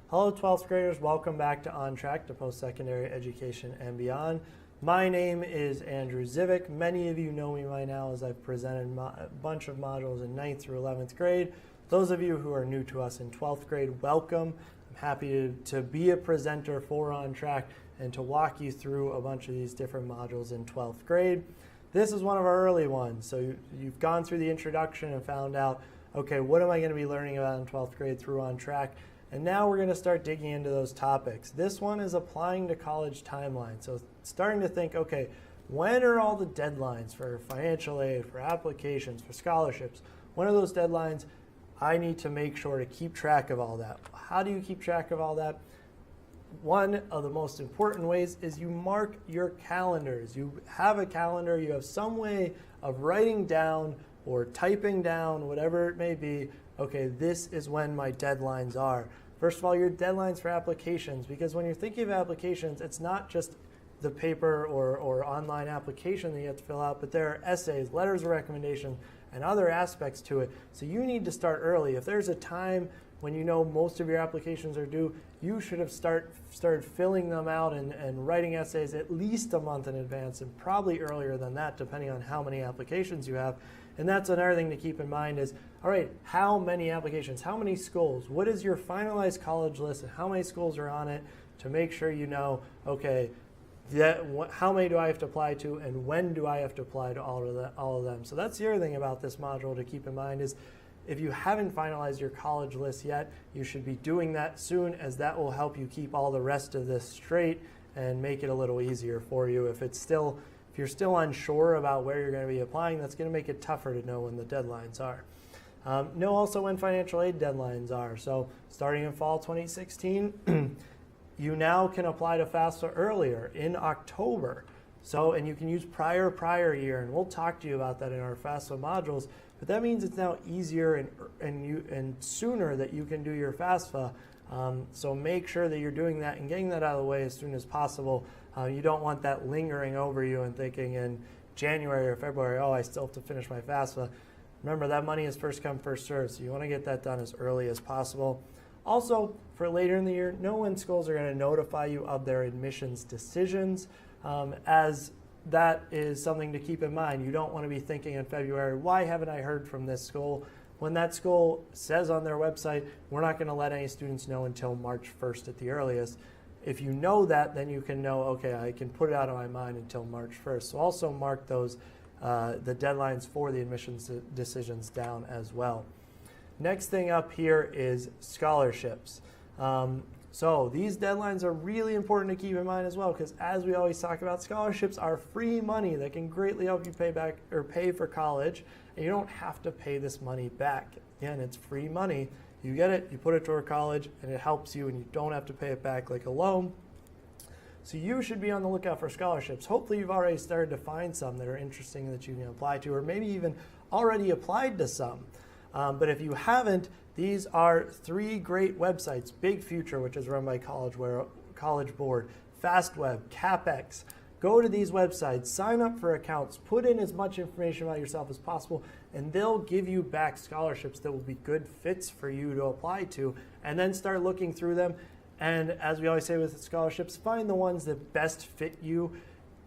Hello 12th graders, welcome back to OnTrack, to post-secondary education and beyond. My name is Andrew Zivick. Many of you know me by now as I've presented a bunch of modules in 9th through 11th grade. Those of you who are new to us in 12th grade, welcome. I'm happy to be a presenter for OnTrack and to walk you through a bunch of these different modules in 12th grade. This is one of our early ones, so you've gone through the introduction and found out, okay, what am I going to be learning about in 12th grade through OnTrack? And now we're going to start digging into those topics. This one is applying to college timeline. So starting to think, okay, when are all the deadlines for financial aid, for applications, for scholarships? When are those deadlines? I need to make sure to keep track of all that. How do you keep track of all that? One of the most important ways is you mark your calendars. You have a calendar, you have some way of writing down or typing down, whatever it may be, okay, this is when my deadlines are. First of all, your deadlines for applications, because when you're thinking of applications, it's not just the paper or online application that you have to fill out, but there are essays, letters of recommendation, and other aspects to it. So you need to start early. If there's a time when you know most of your applications are due, you should have started filling them out and writing essays at least a month in advance, and probably earlier than that, depending on how many applications you have. And that's another thing to keep in mind is, all right, how many applications, how many schools, what is your finalized college list, and how many schools are on it, to make sure you know, okay, how many do I have to apply to, and when do I have to apply to all of them. So that's the other thing about this module to keep in mind is, if you haven't finalized your college list yet, you should be doing that soon, as that will help you keep all the rest of this straight and make it a little easier for you. If you're still unsure about where you're going to be applying, that's going to make it tougher to know when the deadlines are. Know also when financial aid deadlines are. So starting in fall 2016, you now can apply to FAFSA earlier in October. So, and you can use prior year, and we'll talk to you about that in our FAFSA modules. But that means it's now easier and sooner that you can do your FAFSA. So make sure that you're doing that and getting that out of the way as soon as possible. You don't want that lingering over you and thinking in January or February, oh, I still have to finish my FAFSA. Remember, that money is first come, first served, so you want to get that done as early as possible. Also, for later in the year, know when schools are going to notify you of their admissions decisions, as that is something to keep in mind. You don't want to be thinking in February, why haven't I heard from this school? When that school says on their website, we're not going to let any students know until March 1st at the earliest. If you know that, then you can know, okay, I can put it out of my mind until March 1st. So also mark those, the deadlines for the admissions decisions down as well. Next thing up here is scholarships. So these deadlines are really important to keep in mind as well, because as we always talk about, scholarships are free money that can greatly help you pay back or pay for college, and you don't have to pay this money back. Again, it's free money. You get it, you put it toward college, and it helps you, and you don't have to pay it back like a loan. So you should be on the lookout for scholarships. Hopefully you've already started to find some that are interesting that you can apply to, or maybe even already applied to some. But if you haven't, these are 3 great websites: Big Future, which is run by College Board, FastWeb, CapEx. Go to these websites, sign up for accounts, put in as much information about yourself as possible, and they'll give you back scholarships that will be good fits for you to apply to, and then start looking through them. And as we always say with scholarships, find the ones that best fit you.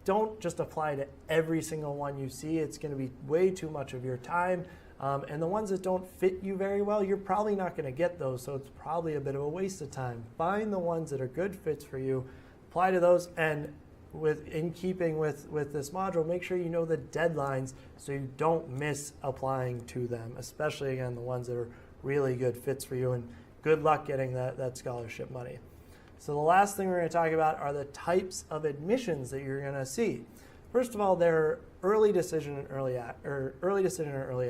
Don't just apply to every single one you see. It's going to be way too much of your time. And the ones that don't fit you very well, you're probably not going to get those, so it's probably a bit of a waste of time. Find the ones that are good fits for you, apply to those, and in keeping with this module, make sure you know the deadlines so you don't miss applying to them, especially, again, the ones that are really good fits for you, and good luck getting that scholarship money. So the last thing we're going to talk about are the types of admissions that you're going to see. First of all, there are early decision and early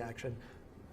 action.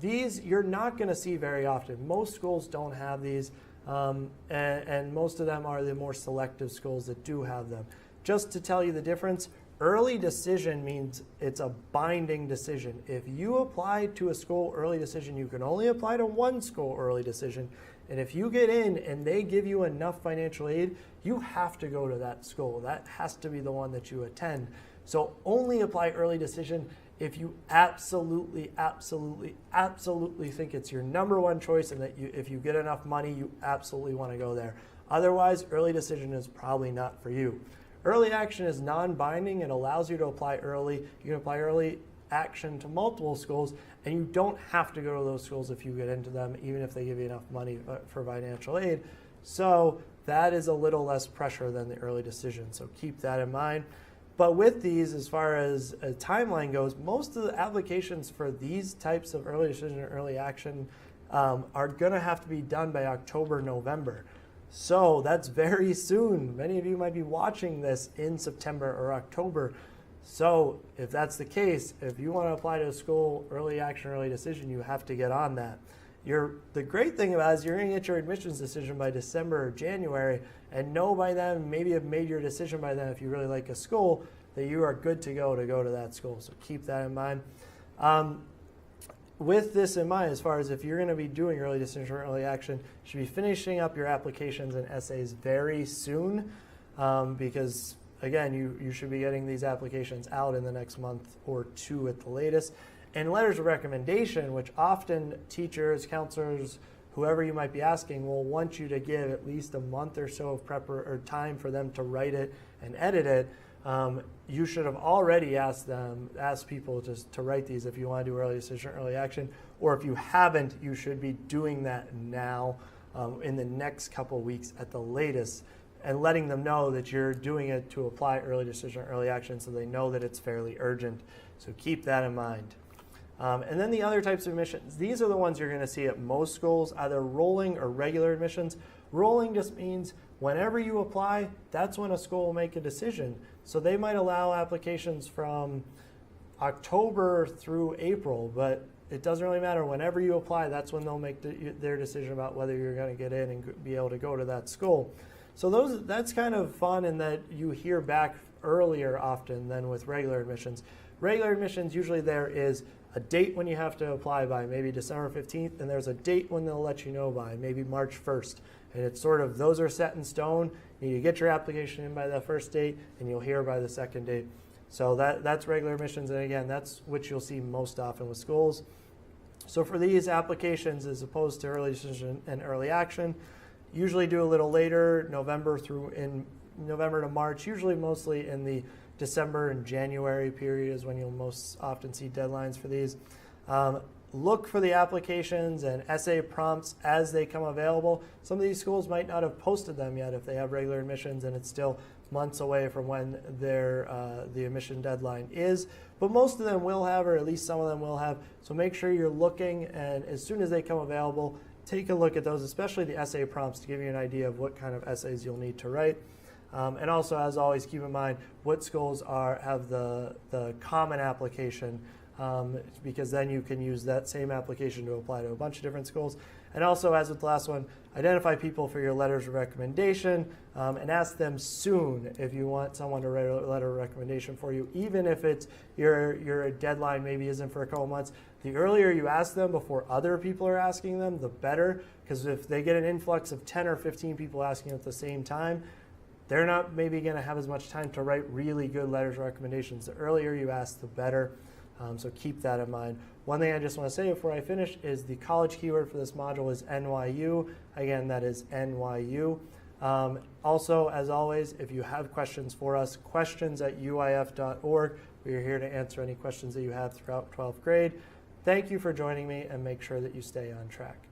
These you're not going to see very often. Most schools don't have these, and most of them are the more selective schools that do have them. Just to tell you the difference, early decision means it's a binding decision. If you apply to a school early decision, you can only apply to one school early decision. And if you get in and they give you enough financial aid, you have to go to that school. That has to be the one that you attend. So only apply early decision if you absolutely, absolutely, absolutely think it's your number one choice and that if you get enough money, you absolutely want to go there. Otherwise, early decision is probably not for you. Early action is non-binding and allows you to apply early. You can apply early action to multiple schools, and you don't have to go to those schools if you get into them, even if they give you enough money for financial aid. So that is a little less pressure than the early decision. So keep that in mind. But with these, as far as a timeline goes, most of the applications for these types of early decision and early action are going to have to be done by October, November. So that's very soon. Many of you might be watching this in September or October. So if that's the case, if you want to apply to a school, early action, early decision, you have to get on that. The great thing about it is you're going to get your admissions decision by December or January and know by then, maybe have made your decision by then if you really like a school, that you are good to go to that school. So keep that in mind. With this in mind, as far as if you're going to be doing early decision or early action, you should be finishing up your applications and essays very soon because, again, you should be getting these applications out in the next month or two at the latest. And letters of recommendation, which often teachers, counselors, whoever you might be asking, will want you to give at least a month or so of prep or time for them to write it and edit it. You should have already asked people to write these if you want to do early decision, early action, or if you haven't, you should be doing that now in the next couple weeks at the latest, and letting them know that you're doing it to apply early decision, early action, so they know that it's fairly urgent. So keep that in mind. And then the other types of admissions, these are the ones you're going to see at most schools, either rolling or regular admissions. Rolling just means whenever you apply, that's when a school will make a decision. So they might allow applications from October through April, but it doesn't really matter. Whenever you apply, that's when they'll make their decision about whether you're going to get in and be able to go to that school. So that's kind of fun in that you hear back earlier often than with regular admissions. Regular admissions, usually there is a date when you have to apply by, maybe December 15th, and there's a date when they'll let you know by, maybe March 1st. And it's sort of, those are set in stone. You need to get your application in by the first date, and you'll hear by the second date. So that's regular admissions, and again, that's what you'll see most often with schools. So for these applications, as opposed to early decision and early action, usually do a little later, November to March, usually mostly in the December and January period is when you'll most often see deadlines for these. Look for the applications and essay prompts as they come available. Some of these schools might not have posted them yet if they have regular admissions and it's still months away from when the admission deadline is. But most of them will have, or at least some of them will have. So make sure you're looking, and as soon as they come available, take a look at those, especially the essay prompts, to give you an idea of what kind of essays you'll need to write. And also, as always, keep in mind what schools have the common application, because then you can use that same application to apply to a bunch of different schools. And also, as with the last one, identify people for your letters of recommendation and ask them soon if you want someone to write a letter of recommendation for you, even if it's your deadline maybe isn't for a couple months. The earlier you ask them before other people are asking them, the better, because if they get an influx of 10 or 15 people asking at the same time, they're not maybe going to have as much time to write really good letters of recommendations. The earlier you ask, the better. So keep that in mind. One thing I just want to say before I finish is the college keyword for this module is NYU. Again, that is NYU. Also, as always, if you have questions for us, questions@uif.org. We are here to answer any questions that you have throughout 12th grade. Thank you for joining me, and make sure that you stay on track.